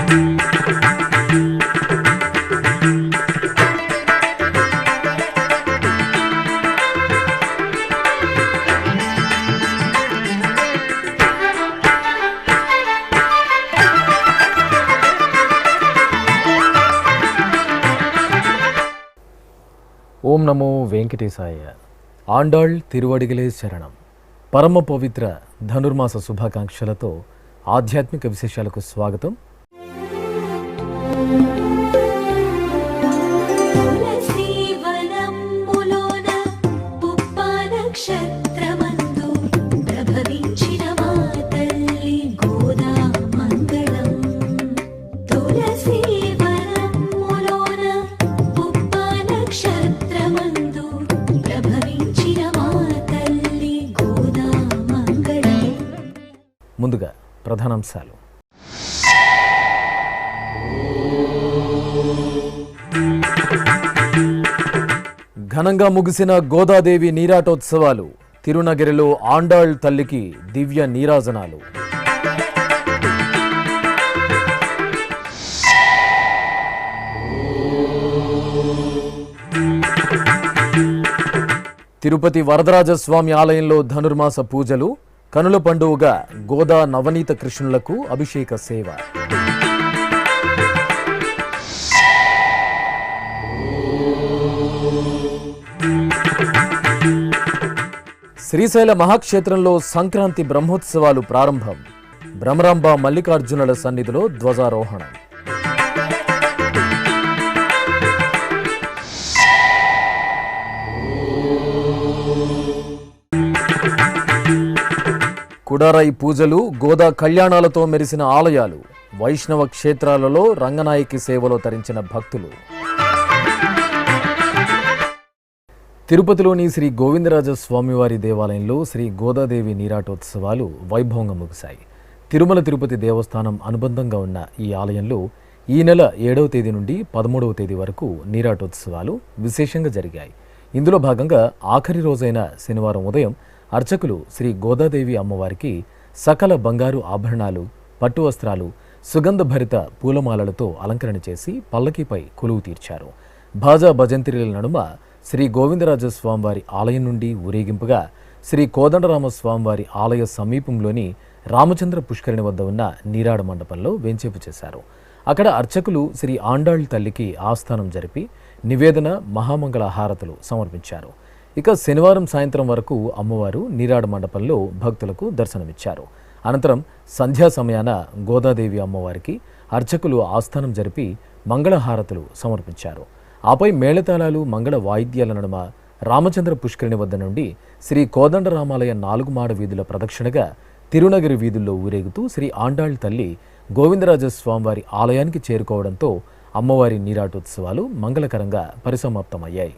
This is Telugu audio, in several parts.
ఓం నమో వెంకటేశాయ. ఆండాళ్ తిరువడిగలే శరణం. పరమ పవిత్ర ధనుర్మాస శుభాకాంక్షలతో ఆధ్యాత్మిక విశేషాలకు స్వాగతం. ముందుగా ప్రధానాంశాలు. ఘనంగా ముగిసిన గోదాదేవి నీరాటోత్సవాలు. తిరునగిరిలో ఆండాళ్ తల్లికి దివ్య నీరాజనాలు. తిరుపతి వరదరాజస్వామి ఆలయంలో ధనుర్మాస పూజలు. కనుల పండువగా గోదా నవనీత కృష్ణులకు అభిషేక సేవ. శ్రీశైల మహాక్షేత్రంలో సంక్రాంతి బ్రహ్మోత్సవాలు ప్రారంభం. భ్రమరాంబ మల్లికార్జునుల సన్నిధిలో ధ్వజారోహణం. కుడారై పూజలు. గోదా కళ్యాణాలతో మెరిసిన ఆలయాలు. వైష్ణవ క్షేత్రాలలో రంగనాయకి సేవలో తరించిన భక్తులు. తిరుపతిలోని శ్రీ గోవిందరాజ స్వామివారి దేవాలయంలో శ్రీ గోదాదేవి నీరాటోత్సవాలు వైభవంగా ముగిశాయి. తిరుమల తిరుపతి దేవస్థానం అనుబంధంగా ఉన్న ఈ ఆలయంలో ఈ నెల 7వ తేదీ నుండి 13వ తేదీ వరకు నీరాటోత్సవాలు విశేషంగా జరిగాయి. ఇందులో భాగంగా ఆఖరి రోజైన శనివారం ఉదయం అర్చకులు శ్రీ గోదాదేవి అమ్మవారికి సకల బంగారు ఆభరణాలు, పట్టు వస్త్రాలు, సుగంధభరిత పూలమాలలతో అలంకరణ చేసి పల్లకీపై కొలువు తీర్చారు. భాజా భజంత్రీల నడుమ శ్రీ గోవిందరాజస్వామివారి ఆలయం నుండి ఊరేగింపుగా శ్రీ కోదండరామస్వామివారి ఆలయ సమీపంలోని రామచంద్ర పుష్కరిణి వద్ద ఉన్న నీరాడ మండపంలో వేంచేపు చేశారు. అక్కడ అర్చకులు శ్రీ ఆండాళ్ తల్లికి ఆస్థానం జరిపి నివేదన, మహామంగళ హారతులు సమర్పించారు. ఇక శనివారం సాయంత్రం వరకు అమ్మవారు నీరాడ మండపంలో భక్తులకు దర్శనమిచ్చారు. అనంతరం సంధ్యా సమయాన గోదాదేవి అమ్మవారికి అర్చకులు ఆస్థానం జరిపి మంగళహారతులు సమర్పించారు. ఆపై మేళతాళాలు, మంగళ వాయిద్యాల నడుమ రామచంద్ర పుష్కరిణి వద్ద నుండి శ్రీ కోదండరామాలయ 4 మాడ వీధుల ప్రదక్షిణగా తిరునగిరి వీధుల్లో ఊరేగుతూ శ్రీ ఆండాళ్ తల్లి గోవిందరాజస్వామివారి ఆలయానికి చేరుకోవడంతో అమ్మవారి నీరాటోత్సవాలు మంగళకరంగా పరిసమాప్తమయ్యాయి.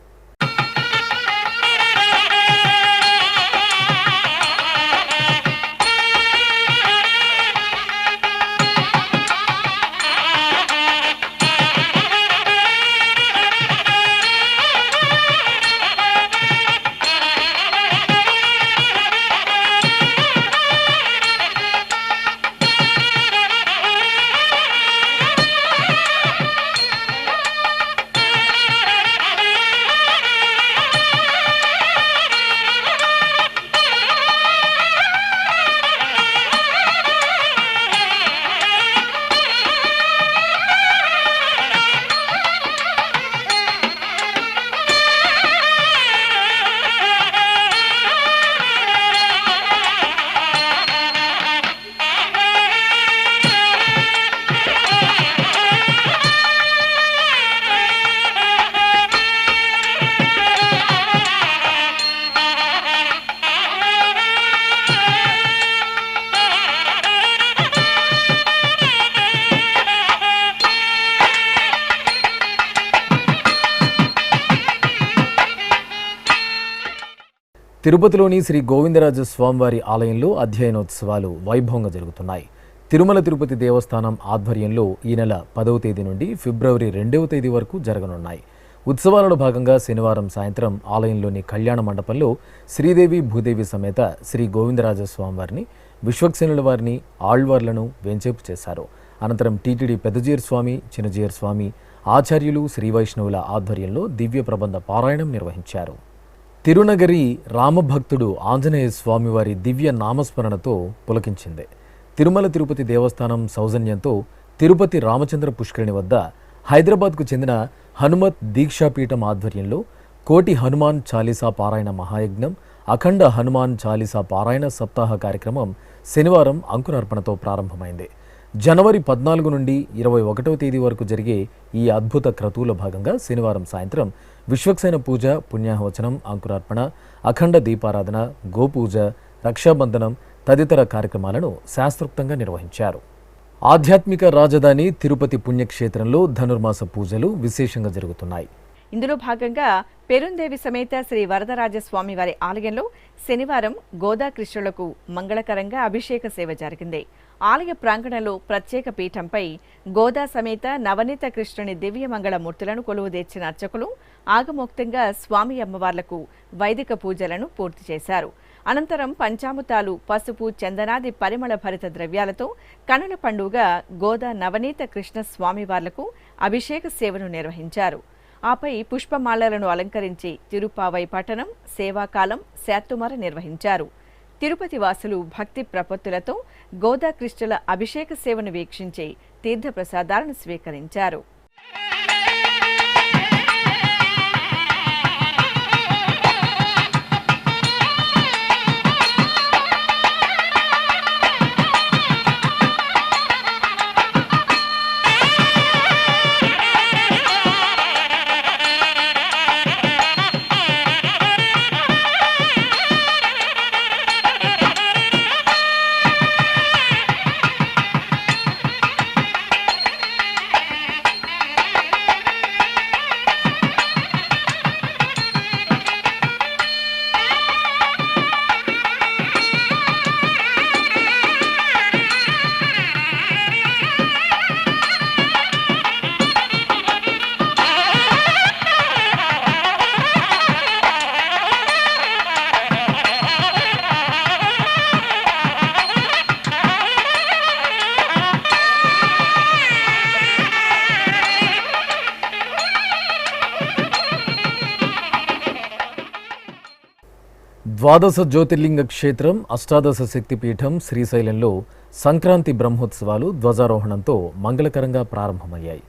తిరుపతిలోని శ్రీ గోవిందరాజ స్వామివారి ఆలయంలో అధ్యయనోత్సవాలు వైభవంగా జరుగుతున్నాయి. తిరుమల తిరుపతి దేవస్థానం ఆధ్వర్యంలో ఈ నెల 10వ తేదీ నుండి ఫిబ్రవరి 2వ తేదీ వరకు జరగనున్నాయి. ఉత్సవాలలో భాగంగా శనివారం సాయంత్రం ఆలయంలోని కళ్యాణ మండపంలో శ్రీదేవి భూదేవి సమేత శ్రీ గోవిందరాజ స్వామివారిని, విశ్వక్సేనుల వారిని, ఆళ్వార్లను వేంచేపు చేశారు. అనంతరం టీటీడీ పెద్దజీయర్ స్వామి, చిన్నజీయర్ స్వామి, ఆచార్యులు, శ్రీవైష్ణవుల ఆధ్వర్యంలో దివ్య ప్రబంధ పారాయణం నిర్వహించారు. తిరునగరి రామభక్తుడు ఆంజనేయ స్వామివారి దివ్య నామస్మరణతో పులకించింది. తిరుమల తిరుపతి దేవస్థానం సౌజన్యంతో తిరుపతి రామచంద్ర పుష్కరిణి వద్ద హైదరాబాద్కు చెందిన హనుమత్ దీక్షాపీఠం ఆధ్వర్యంలో కోటి హనుమాన్ చాలీసా పారాయణ మహాయజ్ఞం, అఖండ హనుమాన్ చాలీసా పారాయణ సప్తాహ కార్యక్రమం శనివారం అంకురార్పణతో ప్రారంభమైంది. జనవరి 14 నుండి 21వ తేదీ వరకు జరిగే ఈ అద్భుత క్రతువులో భాగంగా శనివారం సాయంత్రం విశ్వక్సేన పూజ, పుణ్యాహవచనం, అంకురార్పణ, అఖండ దీపారాధన, గోపూజ, రక్షాబంధనం తదితర కార్యక్రమాలను శాస్త్రోక్తంగా నిర్వహించారు. ఆధ్యాత్మిక రాజధాని తిరుపతి పుణ్యక్షేత్రంలో ధనుర్మాస పూజలు విశేషంగా జరుగుతున్నాయి. ఇందులో భాగంగా పెరుందేవి సమేత శ్రీ వరదరాజస్వామి వారి ఆలయంలో శనివారం గోదాకృష్ణులకు మంగళకరంగా అభిషేక సేవ జరిగింది. ఆలయ ప్రాంగణంలో ప్రత్యేక పీఠంపై గోదా సమేత నవనీత కృష్ణుని దివ్యమంగళ మూర్తులను కొలువుదీర్చిన అర్చకులు ఆగమోక్తంగా స్వామి అమ్మవార్లకు వైదిక పూజలను పూర్తి చేశారు. అనంతరం పంచామృతాలు, పసుపు, చందనాది పరిమళ భరిత ద్రవ్యాలతో కనుల పండుగ గోదా నవనీత కృష్ణ స్వామివార్లకు అభిషేక సేవను నిర్వహించారు. ఆపై పుష్పమాలలను అలంకరించి తిరుపావై పట్టణం, సేవాకాలం, శాత్తుమర నిర్వహించారు. తిరుపతి వాసులు భక్తి ప్రపత్తులతో గోదాకృష్ణుల అభిషేక సేవను వీక్షించి తీర్థప్రసాదాలను స్వీకరించారు. ద్వాదశ జ్యోతిర్లింగ క్షేత్రం, అష్టాదశ శక్తిపీఠం శ్రీశైలంలో సంక్రాంతి బ్రహ్మోత్సవాలు ధ్వజారోహణంతో మంగళకరంగా ప్రారంభమయ్యాయి.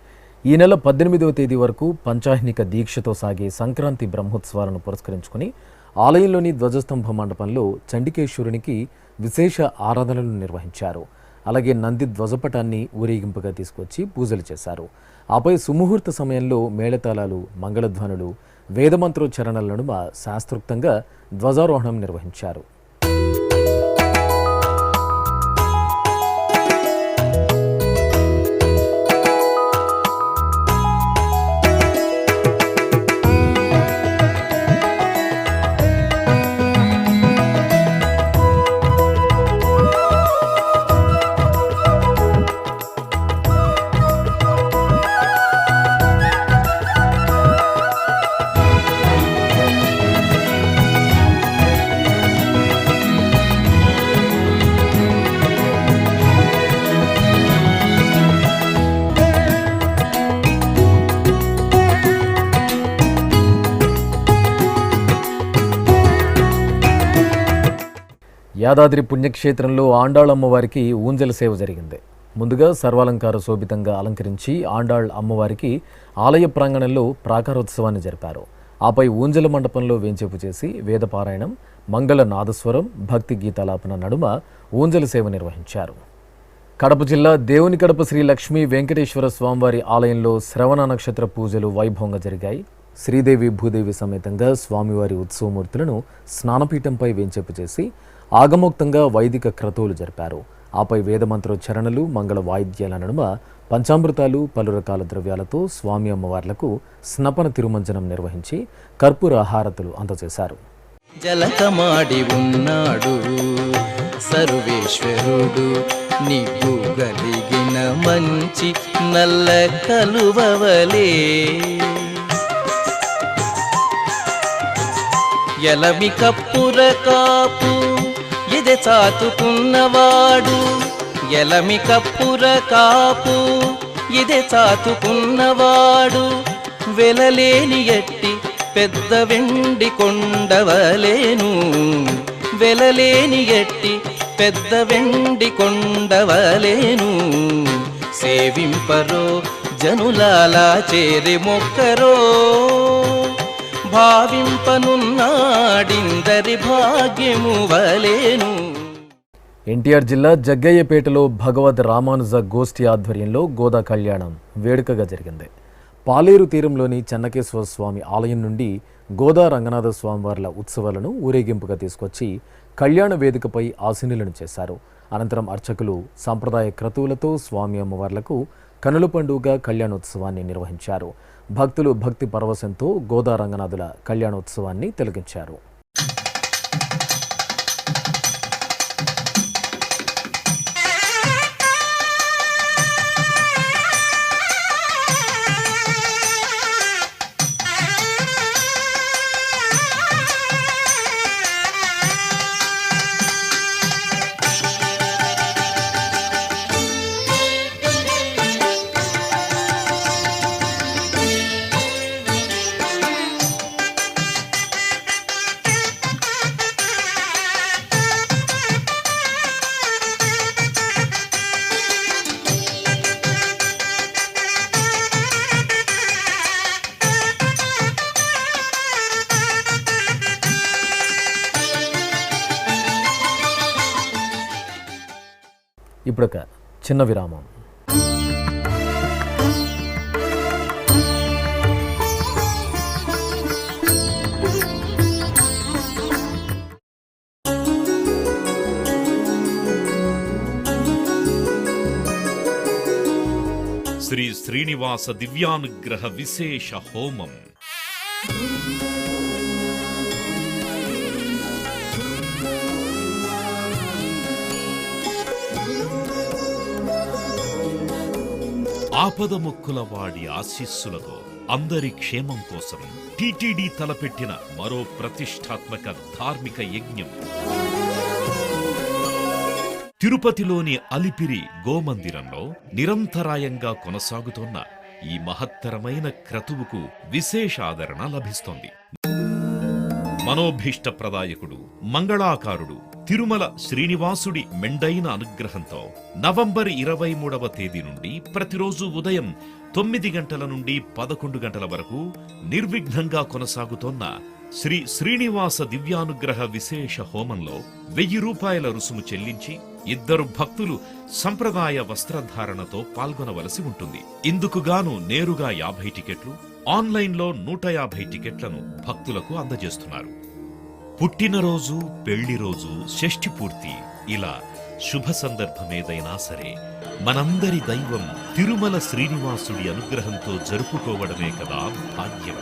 ఈ నెల 18వ తేదీ వరకు పంచాహ్నిక దీక్షతో సాగే సంక్రాంతి బ్రహ్మోత్సవాలను పురస్కరించుకుని ఆలయంలోని ధ్వజస్తంభ మండపంలో చండికేశ్వరునికి విశేష ఆరాధనలు నిర్వహించారు. అలాగే నంది ధ్వజపటాన్ని ఊరేగింపుగా తీసుకొచ్చి పూజలు చేశారు. ఆపై సుముహూర్త సమయంలో మేళతాళాలు, మంగళధ్వనులు, వేదమంత్రోచ్చరణల నడుమ శాస్త్రోక్తంగా ధ్వజారోహణం నిర్వహించారు. యాదాద్రి పుణ్యక్షేత్రంలో ఆండాళ్ అమ్మవారికి ఊంజల సేవ జరిగింది. ముందుగా సర్వాలంకార శోభితంగా అలంకరించి ఆండాళ్ అమ్మవారికి ఆలయ ప్రాంగణంలో ప్రాకారోత్సవాన్ని జరిపారు. ఆపై ఊంజల మండపంలో వేంచేపు చేసి వేదపారాయణం, మంగళ నాదస్వరం, భక్తి గీతాలాపన నడుమ ఊంజల సేవ నిర్వహించారు. కడప జిల్లా దేవుని కడప శ్రీ లక్ష్మీ వెంకటేశ్వర స్వామివారి ఆలయంలో శ్రవణ నక్షత్ర పూజలు వైభవంగా జరిగాయి. శ్రీదేవి భూదేవి సమేతంగా స్వామివారి ఉత్సవమూర్తులను స్నానపీఠంపై వేంచేపు చేసి ఆగమోక్తంగా వైదిక క్రతువులు జరిపారు. ఆపై వేదమంత్రోచ్చరణలు, మంగళ వాయిద్యాల నడుమ పంచామృతాలు, పలు రకాల ద్రవ్యాలతో స్వామి అమ్మవార్లకు స్నపన తిరుమంజనం నిర్వహించి కర్పూర హారతులు అందజేశారు. జలకమాడి ఉన్నాడు సర్వేశ్వరుడు, నీకు గలిగిన మంచి నల్ల కలువవలే, ఎలమి కప్పుర కాపు ఎదె చాతుకున్నవాడు, ఎలమి కప్పుర కాపు ఇదే చాతుకున్నవాడు వెలలేని ఎట్టి పెద్ద వెండి కొండవలేను వెలలేని ఎట్టి పెద్ద వెండి కొండవలేను సేవింపరో జనులాలా చేరి మొక్కరో భావింపనున్నాడిందరి భాగ్యము వలేను. ఎన్టీఆర్ జిల్లా జగ్గయ్యపేటలో భగవద్ రామానుజ గోష్ఠి ఆధ్వర్యంలో గోదా కళ్యాణం వేడుకగా జరిగింది. పాలేరు తీరంలోని చెన్నకేశ్వర స్వామి ఆలయం నుండి గోదా రంగనాథ స్వామివార్ల ఉత్సవాలను ఊరేగింపుగా తీసుకొచ్చి కళ్యాణ వేదికపై ఆసీనులను చేశారు. అనంతరం అర్చకులు సంప్రదాయ క్రతువులతో స్వామి అమ్మవార్లకు కనుల పండుగ కళ్యాణోత్సవాన్ని నిర్వహించారు. భక్తులు భక్తి పరవశంతో గోదా రంగనాథుల కళ్యాణోత్సవాన్ని తిలకించారు. ఇప్పుడొక చిన్న విరామం. శ్రీ శ్రీనివాస దివ్యానుగ్రహ విశేష హోమం. ఆపద మొక్కుల వాడి ఆశీస్సులతో అందరి క్షేమం కోసం టిటిడి తలపెట్టిన మరో ప్రతిష్టాత్మక ధార్మిక యజ్ఞం. తిరుపతిలోని అలిపిరి గోమందిరంలో నిరంతరాయంగా కొనసాగుతోన్న ఈ మహత్తరమైన క్రతువుకు విశేష ఆదరణ లభిస్తోంది. మనోభీష్టప్రదాయకుడు మంగళాకారుడు తిరుమల శ్రీనివాసుడి మెండైన అనుగ్రహంతో నవంబర్ 23వ తేదీ నుండి ప్రతిరోజు ఉదయం 9 గంటల నుండి 11 గంటల వరకు నిర్విఘ్నంగా కొనసాగుతోన్న శ్రీ శ్రీనివాస దివ్యానుగ్రహ విశేష హోమంలో 1000 రూపాయల రుసుము చెల్లించి 2 భక్తులు సంప్రదాయ వస్త్రధారణతో పాల్గొనవలసి ఉంటుంది. ఇందుకుగాను నేరుగా 50 టికెట్లు, ఆన్లైన్లో 150 టికెట్లను భక్తులకు అందజేస్తున్నారు. పుట్టినరోజు, పెళ్లి రోజు, షష్ఠి పూర్తి ఇలా శుభ సందర్భమేదైనా సరే మనందరి దైవం తిరుమల శ్రీనివాసుడి అనుగ్రహంతో జరుపుకోవడమే కదా భాగ్యం.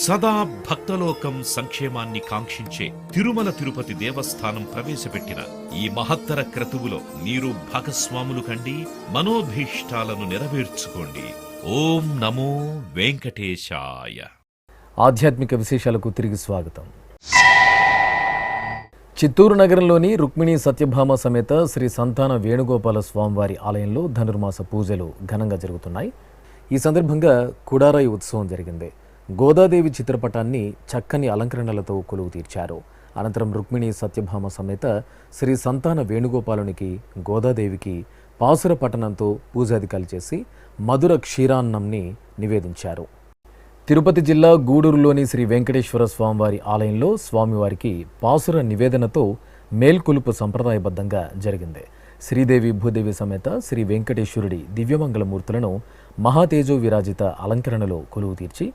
సదా భక్తలోకం సంక్షేమాన్ని కాంక్షించే తిరుమల తిరుపతి దేవస్థానం ప్రవేశపెట్టిన ఈ మహత్తర క్రతువులో మీరు భాగస్వాములు కండి, మనోభీష్టాలను నెరవేర్చుకోండి. ఓం నమో వెంకటేశాయ. ఆధ్యాత్మిక విశేషాలకు తిరిగి స్వాగతం. చిత్తూరు నగరంలోని రుక్మిణీ సత్యభామ సమేత శ్రీ సంతాన వేణుగోపాల స్వామివారి ఆలయంలో ధనుర్మాస పూజలు ఘనంగా జరుగుతున్నాయి. ఈ సందర్భంగా కుడారాయి ఉత్సవం జరిగింది. గోదాదేవి చిత్రపటాన్ని చక్కని అలంకరణలతో కొలువు తీర్చారు. అనంతరం రుక్మిణీ సత్యభామ సమేత శ్రీ సంతాన వేణుగోపాలునికి గోదాదేవికి పాసుర పఠనంతో పూజాధికాలు చేసి మధుర క్షీరాన్నంని నివేదించారు. తిరుపతి జిల్లా గూడూరులోని శ్రీ వెంకటేశ్వర స్వామివారి ఆలయంలో స్వామివారికి పాసుర నివేదనతో మేల్కొలుపు సంప్రదాయబద్ధంగా జరిగింది. శ్రీదేవి భూదేవి సమేత శ్రీ వెంకటేశ్వరుడి దివ్యమంగళమూర్తులను మహాతేజో విరాజిత అలంకరణలో కొలువు తీర్చి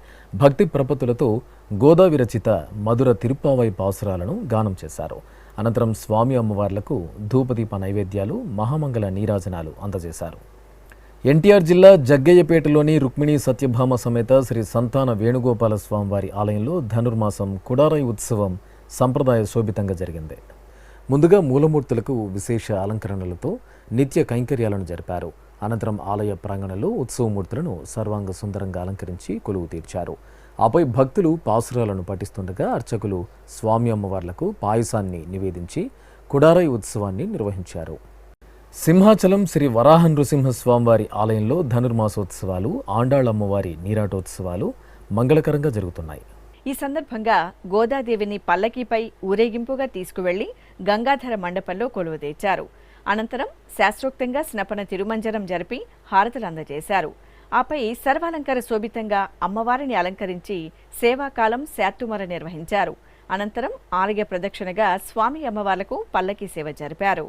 భక్తి ప్రపత్తులతో గోదావి రచిత మధుర తిరుప్పావై పాసురాలను గానం చేశారు. అనంతరం స్వామి అమ్మవార్లకు ధూపదీప నైవేద్యాలు, మహామంగళ నీరాజనాలు అందజేశారు. ఎన్టీఆర్ జిల్లా జగ్గయ్యపేటలోని రుక్మిణీ సత్యభామ సమేత శ్రీ సంతాన వేణుగోపాల స్వామివారి ఆలయంలో ధనుర్మాసం కుడారాయి ఉత్సవం సంప్రదాయ శోభితంగా జరిగింది. ముందుగా మూలమూర్తులకు విశేష అలంకరణలతో నిత్య కైంకర్యాలను జరిపారు. అనంతరం ఆలయ ప్రాంగణంలో ఉత్సవమూర్తులను సర్వాంగ సుందరంగా అలంకరించి కొలువు తీర్చారు. ఆపై భక్తులు పాసురాలను పఠిస్తుండగా అర్చకులు స్వామి అమ్మవార్లకు పాయసాన్ని నివేదించి కుడారాయి ఉత్సవాన్ని నిర్వహించారు. సింహాచలం శ్రీ వరాహ నృసింహస్వామివారి ఆలయంలో ధనుర్మాసోత్సవాలు, ఆండాళ్ళమ్మవారి నీరాటోత్సవాలు మంగళకరంగా జరుగుతున్నాయి. ఈ సందర్భంగా గోదాదేవిని పల్లకీపై ఊరేగింపుగా తీసుకువెళ్లి గంగాధర మండపంలో కొలువుదీర్చారు. అనంతరం శాస్త్రోక్తంగా స్నపన తిరుమంజనం జరిపి హారతులు అందజేశారు. ఆపై సర్వాలంకార శోభితంగా అమ్మవారిని అలంకరించి సేవాకాలం శాత్తుమర నిర్వహించారు. అనంతరం ఆలయ ప్రదక్షిణగా స్వామి అమ్మవార్లకు పల్లకీ సేవ జరిపారు.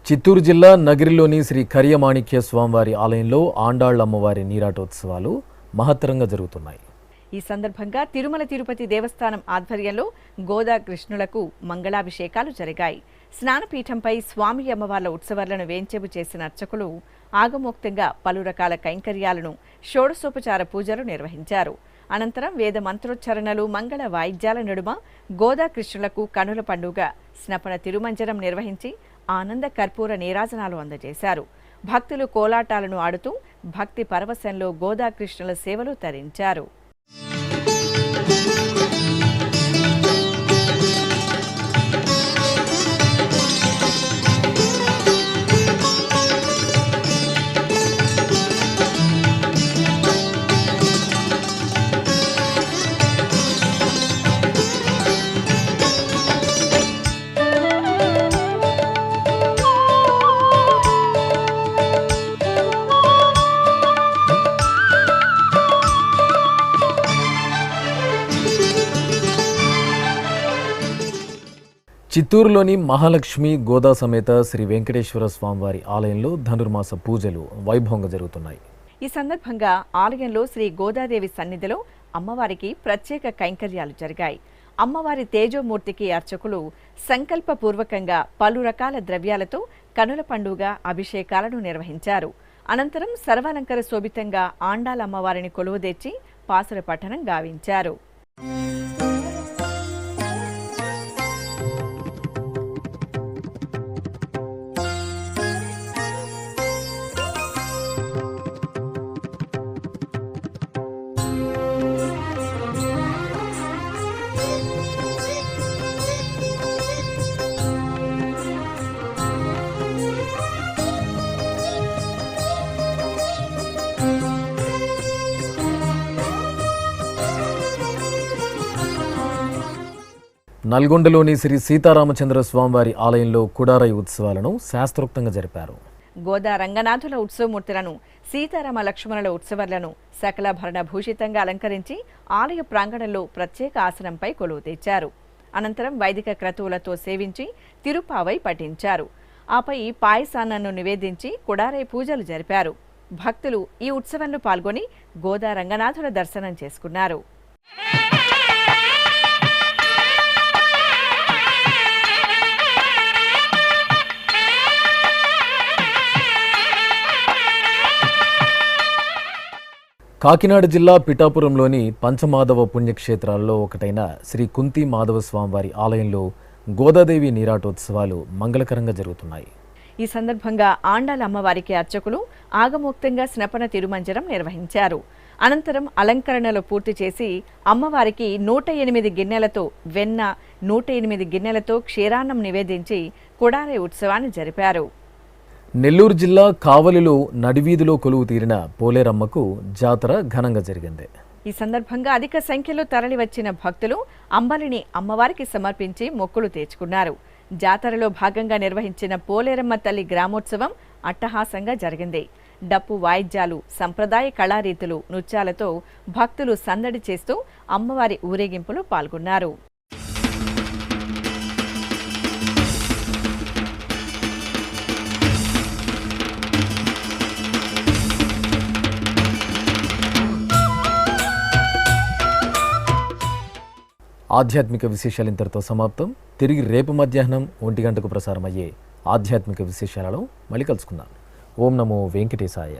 చిత్తూరు జిల్లా నగిరిలోని శ్రీ కరియమాణిక్య స్వామివారి ఆలయంలో ఆండాళ్ళమ్మవారి నీరాటోత్సవాలు మహత్తరంగా జరుగుతున్నాయి. ఈ సందర్భంగా తిరుమల తిరుపతి దేవస్థానం ఆధ్వర్యంలో గోదా కృష్ణులకు మంగళాభిషేకాలు జరిగాయి. స్నానపీఠంపై స్వామి అమ్మవార్ల ఉత్సవాలను వేంచేపు చేసిన అర్చకులు ఆగమోక్తంగా పలు రకాల కైంకర్యాలను, షోడశోపచార పూజలు నిర్వహించారు. అనంతరం వేద మంత్రోచ్చరణలు, మంగళ వాయిద్యాల నడుమ గోదా కృష్ణులకు కనుల పండుగ స్నపన తిరుమంజనం నిర్వహించి ఆనంద కర్పూర నీరాజనాలు అందజేశారు. భక్తులు కోలాటాలను ఆడుతూ భక్తి పరవశంలో గోదాకృష్ణుల సేవలు తరించారు. చిత్తూరులోని మహాలక్ష్మి గోదా సమేత శ్రీ వెంకటేశ్వర స్వామివారి ఆలయంలో ధనుర్మాస పూజలు వైభవంగా జరుగుతున్నాయి. ఈ సందర్భంగా ఆలయంలో శ్రీ గోదాదేవి సన్నిధిలో అమ్మవారికి ప్రత్యేక కైంకర్యాలు జరిగాయి. అమ్మవారి తేజోమూర్తికి అర్చకులు సంకల్పపూర్వకంగా పలు రకాల ద్రవ్యాలతో కనుల పండుగ అభిషేకాలను నిర్వహించారు. అనంతరం సర్వాలంకార శోభితంగా ఆండాల అమ్మవారిని కొలువుదీర్చి పాసుర పఠనం గావించారు. నల్గొండలోని శ్రీ సీతారామచంద్ర స్వామివారి ఆలయంలో కుడారై ఉత్సవాలను శాస్త్రోక్తంగా జరిపారు. గోదా రంగనాథుల ఉత్సవమూర్తులను, సీతారామ లక్ష్మణుల ఉత్సవాలను సకలాభరణ భూషితంగా అలంకరించి ఆలయ ప్రాంగణంలో ప్రత్యేక ఆసనంపై కొలువు తెచ్చారు. అనంతరం వైదిక క్రతువులతో సేవించి తిరుపావై పఠించారు. ఆపై పాయసాన్నను నివేదించి కుడారై పూజలు జరిపారు. భక్తులు ఈ ఉత్సవంలో పాల్గొని గోదా రంగనాథుల దర్శనం చేసుకున్నారు. కాకినాడ జిల్లా పిఠాపురంలోని పంచమాధవ పుణ్యక్షేత్రాల్లో ఒకటైన శ్రీ కుంతి మాధవ స్వామివారి ఆలయంలో గోదాదేవి నీరాటోత్సవాలు మంగళకరంగా జరుగుతున్నాయి. ఈ సందర్భంగా ఆండాల అమ్మవారికి అర్చకులు ఆగమోక్తంగా స్నపన తిరుమంజనం నిర్వహించారు. అనంతరం అలంకరణలు పూర్తి చేసి అమ్మవారికి 108 గిన్నెలతో వెన్న, 108 గిన్నెలతో క్షీరాన్నం నివేదించి కుడారై ఉత్సవాన్ని జరిపారు. నెల్లూరు జిల్లా కావలిలో నడివీధిలో కొలువు తీరిన పోలేరమ్మకు జాతర ఘనంగా జరిగింది. ఈ సందర్భంగా అధిక సంఖ్యలో తరలివచ్చిన భక్తులు అంబలిని అమ్మవారికి సమర్పించి మొక్కులు తీర్చుకున్నారు. జాతరలో భాగంగా నిర్వహించిన పోలేరమ్మ తల్లి గ్రామోత్సవం అట్టహాసంగా జరిగింది. డప్పు వాయిద్యాలు, సంప్రదాయ కళారీతులు, నృత్యాలతో భక్తులు సందడి చేస్తూ అమ్మవారి ఊరేగింపులో పాల్గొన్నారు. ఆధ్యాత్మిక విశేషాలు ఇంతటితో సమాప్తం. తిరిగి రేపు మధ్యాహ్నం 1 గంటకు ప్రసారమయ్యే ఆధ్యాత్మిక విశేషాలలో మళ్ళీ కలుసుకుందాం. ఓం నమో వెంకటేశాయ.